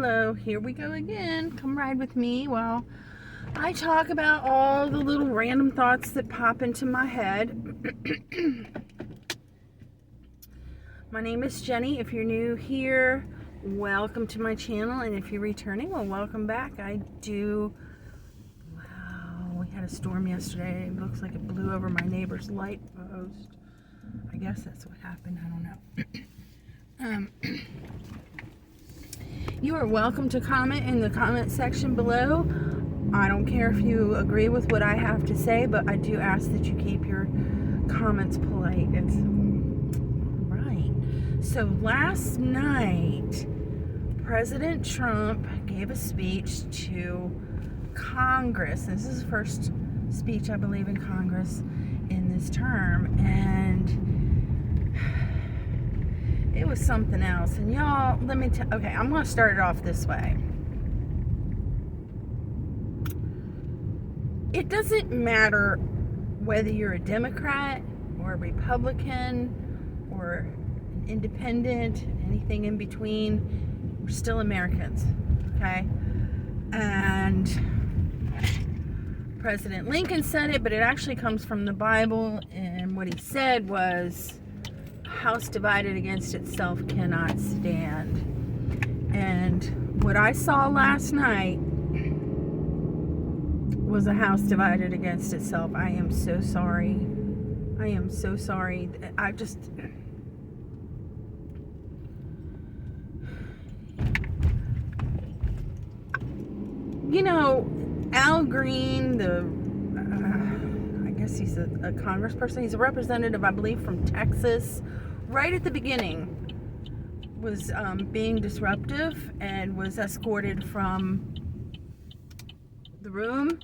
Hello, here we go again. Come ride with me while I talk about all the little random thoughts that pop into my head. My name is Jenny. If you're new here, welcome to my channel. And if you're returning, well, welcome back. Wow, we had a storm yesterday. It looks like it blew over my neighbor's light post. I guess that's what happened. I don't know. You are welcome to comment in the comment section below. I don't care if you agree with what I have to say, but I do ask that you keep your comments polite. It's right. So last night, President Trump gave a speech to Congress. This is his first speech, I believe, in Congress in this term, and it was something else. And y'all, let me tell, okay, I'm going to start it off this way. It doesn't matter whether you're a Democrat or a Republican or an independent, anything in between, we're still Americans, okay? And President Lincoln said it, but it actually comes from the Bible, and what he said was, house divided against itself cannot stand. And what I saw last night was a house divided against itself. I am so sorry. I am so sorry. I just... You know, Al Green, I guess he's a congressperson. He's a representative, I believe, from Texas. Right at the beginning, was being disruptive and was escorted from the room.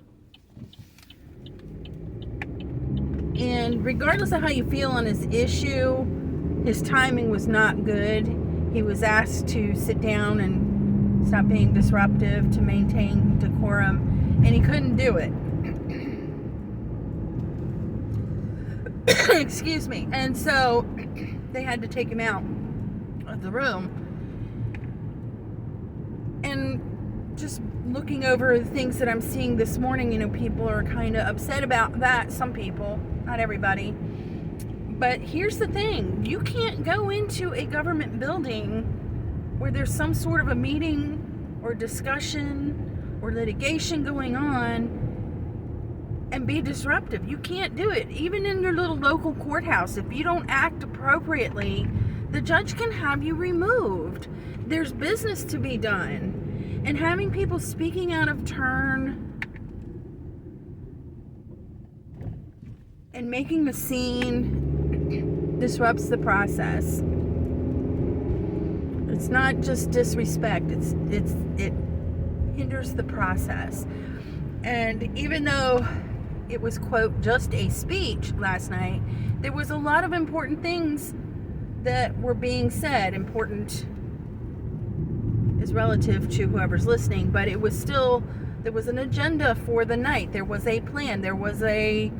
And regardless of how you feel on his issue, his timing was not good. He was asked to sit down and stop being disruptive to maintain decorum, and he couldn't do it. Excuse me. And so they had to take him out of the room. And just looking over the things that I'm seeing this morning, you know, people are kind of upset about that. Some people, not everybody. But here's the thing. You can't go into a government building where there's some sort of a meeting or discussion or litigation going on and be disruptive. You can't do it. Even in your little local courthouse, if you don't act appropriately, the judge can have you removed. There's business to be done. And having people speaking out of turn and making a scene disrupts the process. It's not just disrespect, it hinders the process. And even though it was, quote, just a speech last night, there was a lot of important things that were being said. Important is relative to whoever's listening, but it was still, there was an agenda for the night. There was a plan. There was a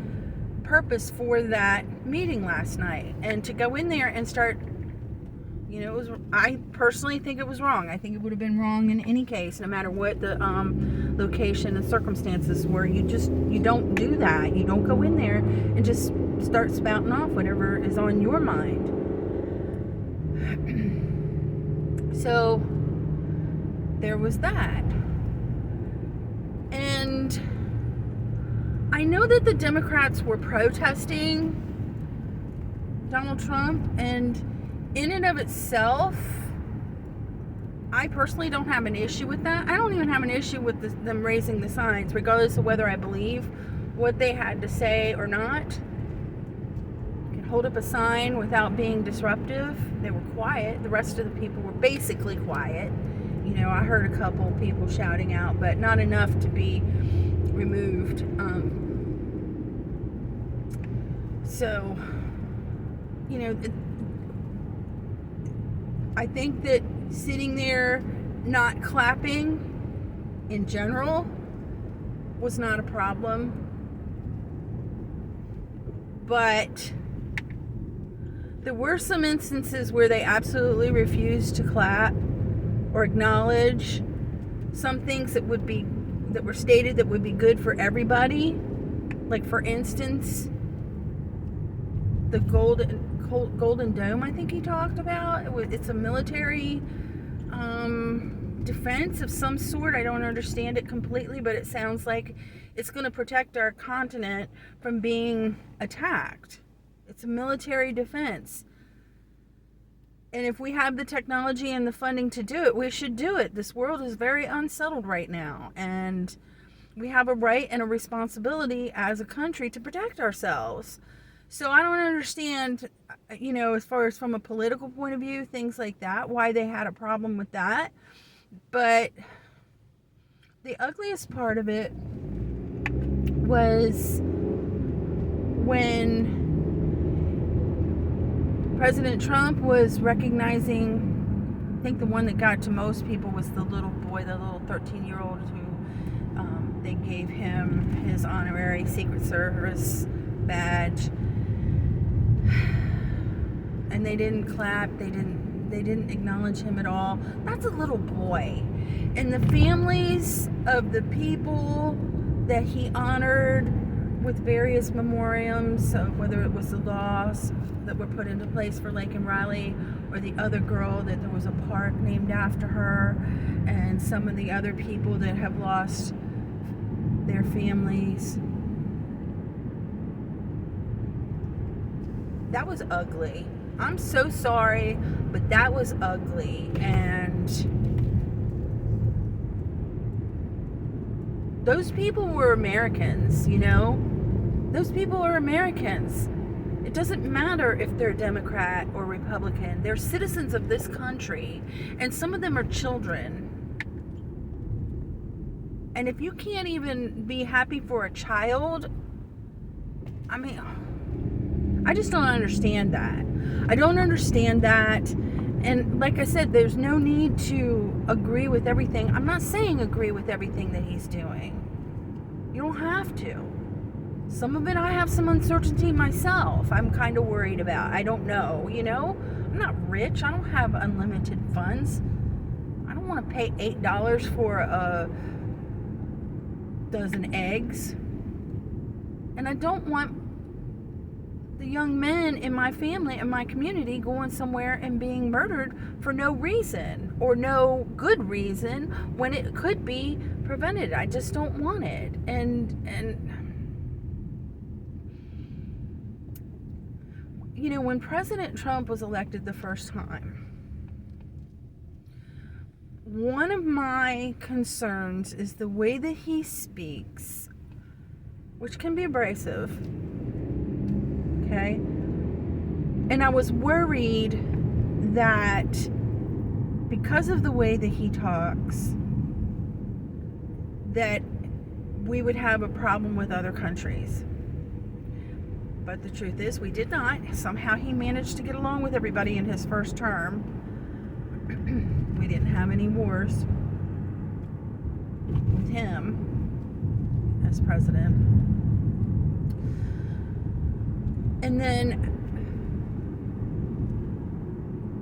purpose for that meeting last night. And to go in there and start, you know, I personally think it was wrong. I think it would have been wrong in any case, no matter what the location and circumstances were. You don't do that. You don't go in there and just start spouting off whatever is on your mind. So there was that. And I know that the Democrats were protesting Donald Trump, and in and of itself, I personally don't have an issue with that. I don't even have an issue with them raising the signs, regardless of whether I believe what they had to say or not. You can hold up a sign without being disruptive. They were quiet. The rest of the people were basically quiet. You know, I heard a couple people shouting out, but not enough to be removed. So, you know, I think that sitting there not clapping in general was not a problem. But there were some instances where they absolutely refused to clap or acknowledge some things that were stated that would be good for everybody. Like, for instance, the Golden Dome, I think he talked about. It's a military defense of some sort. I don't understand it completely, but it sounds like it's going to protect our continent from being attacked. It's a military defense. And if we have the technology and the funding to do it, we should do it. This world is very unsettled right now, and we have a right and a responsibility as a country to protect ourselves. So I don't understand, as far as from a political point of view, things like that, why they had a problem with that. But the ugliest part of it was when President Trump was recognizing, I think the one that got to most people was the little boy, the little 13-year-old who they gave him his honorary Secret Service badge. And they didn't clap, they didn't acknowledge him at all. That's a little boy. And the families of the people that he honored with various memoriams, whether it was the laws that were put into place for Lake and Riley, or the other girl that there was a park named after her, and some of the other people that have lost their families. That was ugly. I'm so sorry, but that was ugly. And those people were Americans, Those people are Americans. It doesn't matter if they're Democrat or Republican. They're citizens of this country, and some of them are children. And if you can't even be happy for a child, I just don't understand that. I don't understand that. And like I said, there's no need to agree with everything. I'm not saying agree with everything that he's doing. You don't have to. Some of it I have some uncertainty myself. I'm kind of worried about. I don't know, I'm not rich. I don't have unlimited funds. I don't want to pay $8 for a dozen eggs. And I don't want the young men in my family and my community going somewhere and being murdered for no reason or no good reason when it could be prevented. I just don't want it. And when President Trump was elected the first time, one of my concerns is the way that he speaks, which can be abrasive. Okay? And I was worried that because of the way that he talks, that we would have a problem with other countries. But the truth is, we did not. Somehow he managed to get along with everybody in his first term. We didn't have any wars with him as president. And then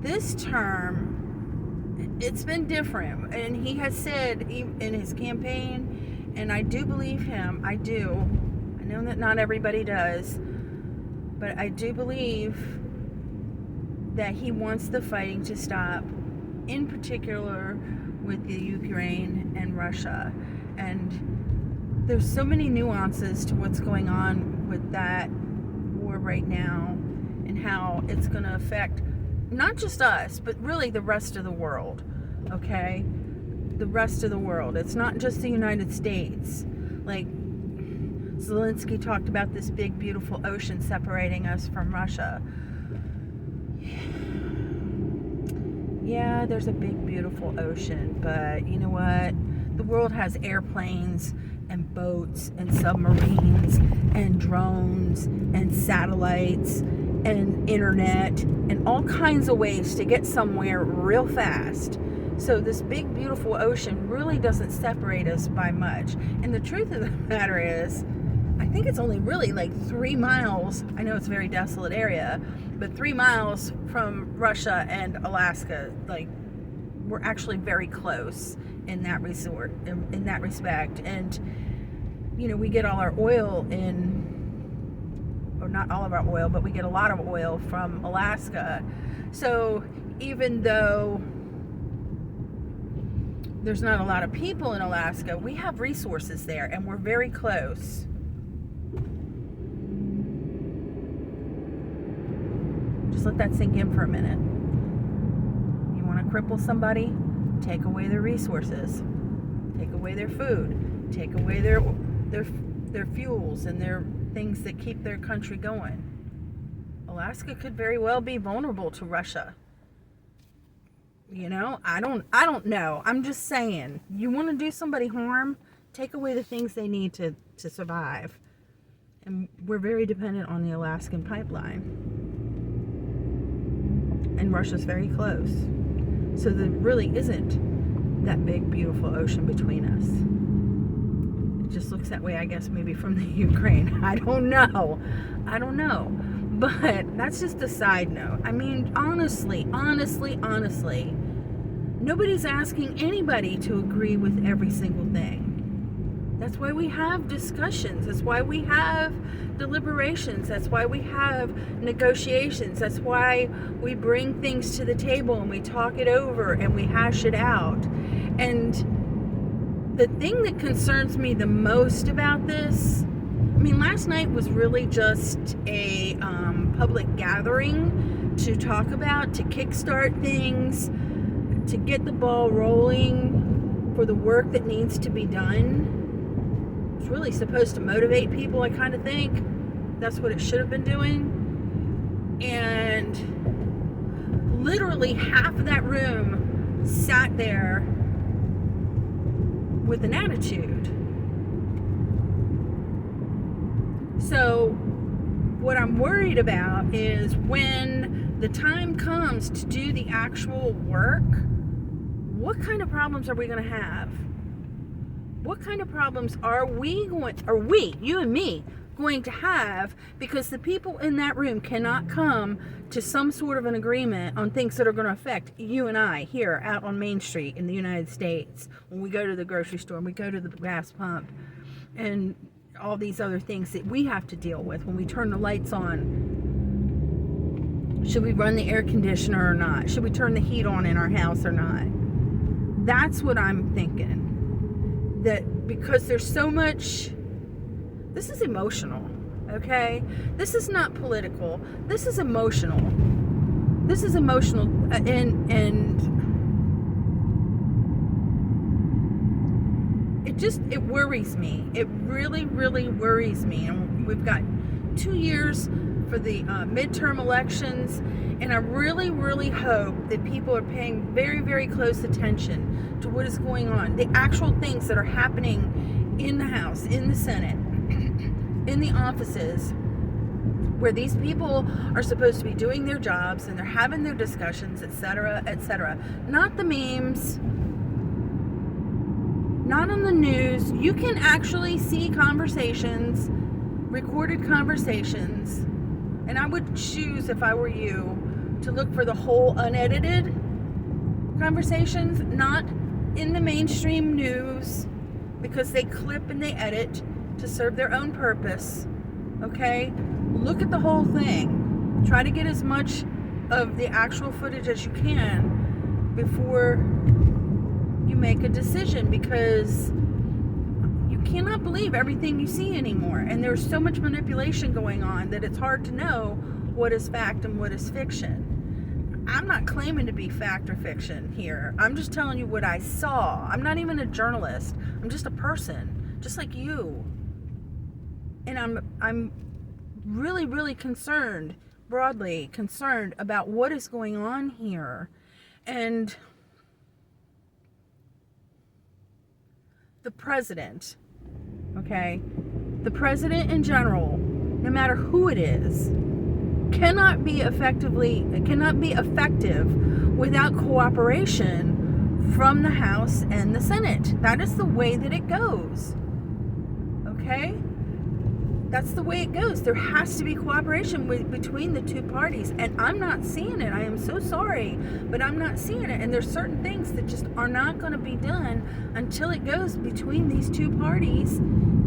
this term, it's been different. And he has said in his campaign, and I do believe him, I do. I know that not everybody does, but I do believe that he wants the fighting to stop, in particular with the Ukraine and Russia. And there's so many nuances to what's going on with that war right now, and how it's going to affect not just us, but really the rest of the world. Okay? The rest of the world. It's not just the United States. Like, Zelensky talked about this big, beautiful ocean separating us from Russia. Yeah, there's a big, beautiful ocean, but you know what? The world has airplanes and boats and submarines and drones and satellites and internet and all kinds of ways to get somewhere real fast. So this big, beautiful ocean really doesn't separate us by much. And the truth of the matter is, I think it's only really like 3 miles. I know it's a very desolate area, but 3 miles from Russia and Alaska. Like, we're actually very close in that in that respect. And we get all our oil or not all of our oil, but we get a lot of oil from Alaska. So even though there's not a lot of people in Alaska, we have resources there, and we're very close. Just let that sink in for a minute. You want to cripple somebody? Take away their resources. Take away their food. Take away their fuels and their things that keep their country going. Alaska could very well be vulnerable to Russia. I don't know. I'm just saying, you want to do somebody harm, take away the things they need to survive. And we're very dependent on the Alaskan pipeline. And Russia's very close. So there really isn't that big, beautiful ocean between us. It just looks that way, I guess, maybe from the Ukraine. I don't know. But that's just a side note. I mean, honestly, nobody's asking anybody to agree with every single thing. That's why we have discussions. That's why we have deliberations. That's why we have negotiations. That's why we bring things to the table and we talk it over and we hash it out. And the thing that concerns me the most about this, last night was really just a public gathering to talk about, to kickstart things, to get the ball rolling for the work that needs to be done. It's really supposed to motivate people, I kind of think. That's what it should have been doing. And literally half of that room sat there with an attitude. So what I'm worried about is when the time comes to do the actual work, what kind of problems are we going to have? What kind of problems are we, you and me, going to have, because the people in that room cannot come to some sort of an agreement on things that are going to affect you and I here out on Main Street in the United States, when we go to the grocery store and we go to the gas pump and all these other things that we have to deal with when we turn the lights on. Should we run the air conditioner or not? Should we turn the heat on in our house or not? That's what I'm thinking. That because there's so much, this is emotional, okay? This is not political. This is emotional. This is emotional, and it worries me. It really, really worries me. And we've got 2 years for the midterm elections, and I really, really hope that people are paying very, very close attention to what is going on, the actual things that are happening in the House, in the Senate, in the offices, where these people are supposed to be doing their jobs and they're having their discussions, etc., etc. Not the memes, not on the news. You can actually see conversations, recorded conversations, and I would choose, if I were you, to look for the whole unedited conversations, not in the mainstream news, because they clip and they edit to serve their own purpose. Okay? Look at the whole thing. Try to get as much of the actual footage as you can before you make a decision, because you cannot believe everything you see anymore, and there's so much manipulation going on that it's hard to know what is fact and what is fiction. I'm not claiming to be fact or fiction here. I'm just telling you what I saw. I'm not even a journalist. I'm just a person, just like you. And I'm really, really concerned, broadly concerned about what is going on here. And the president, okay, the president in general, no matter who it is, cannot be effective without cooperation from the House and the Senate. That is the way that it goes. Okay? That's the way it goes. There has to be cooperation between the two parties, and I'm not seeing it. I am so sorry, but I'm not seeing it. And there's certain things that just are not going to be done until it goes between these two parties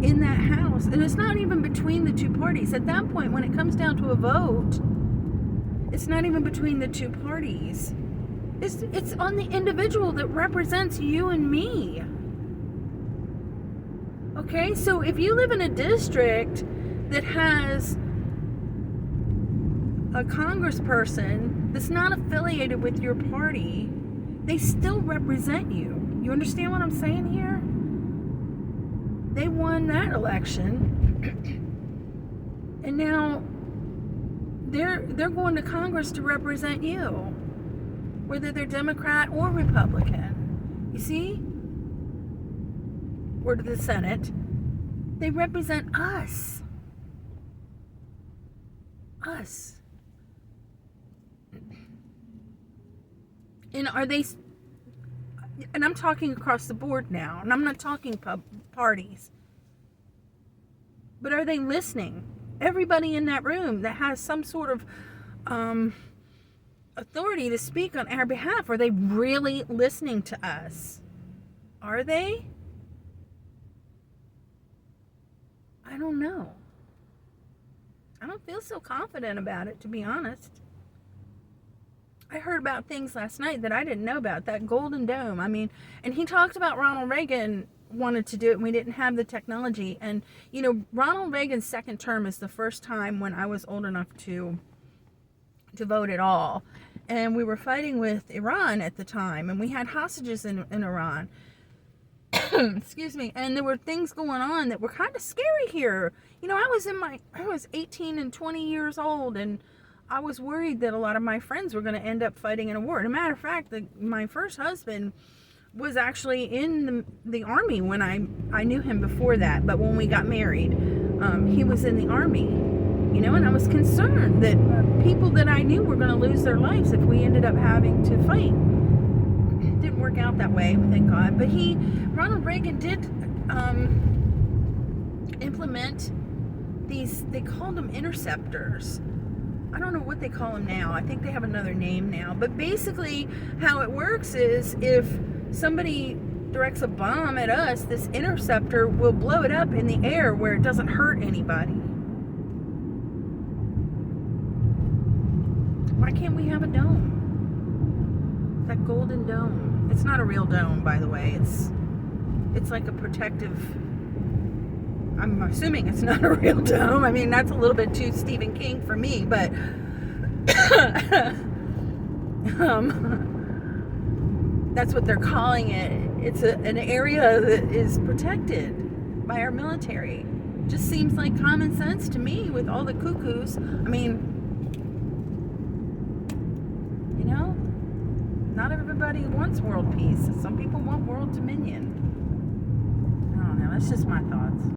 in that house. And it's not even between the two parties. At that point, when it comes down to a vote, it's not even between the two parties. It's on the individual that represents you and me. Okay, so if you live in a district that has a congressperson that's not affiliated with your party, they still represent you. You understand what I'm saying here? They won that election, and now they're going to Congress to represent you, whether they're Democrat or Republican. You see? Or to the Senate. They represent us. Us. And are they, and I'm talking across the board now, and I'm not talking parties, but are they listening? Everybody in that room that has some sort of authority to speak on our behalf, are they really listening to us? Are they? I don't know. I don't feel so confident about it, to be honest. I heard about things last night that I didn't know about, that Golden Dome. I mean, and he talked about Ronald Reagan wanted to do it and we didn't have the technology. And, you know, Ronald Reagan's second term is the first time when I was old enough to vote at all. And we were fighting with Iran at the time, and we had hostages in Iran. Excuse me. And there were things going on that were kind of scary here. You know, I was 18 and 20 years old, and I was worried that a lot of my friends were going to end up fighting in a war. As a matter of fact, my first husband was actually in the Army when I knew him before that. But when we got married, he was in the Army, you know, and I was concerned that people that I knew were going to lose their lives if we ended up having to fight. It didn't work out that way, thank God. But Ronald Reagan did implement these, they called them interceptors. I don't know what they call them now. I think they have another name now. But basically, how it works is if somebody directs a bomb at us, this interceptor will blow it up in the air where it doesn't hurt anybody. Why can't we have a dome? That Golden Dome. It's not a real dome, by the way. It's like a protective... I'm assuming it's not a real dome. I mean, that's a little bit too Stephen King for me, but that's what they're calling it. It's an area that is protected by our military. Just seems like common sense to me with all the cuckoos. I mean, you know, not everybody wants world peace. Some people want world dominion. I don't know. That's just my thoughts.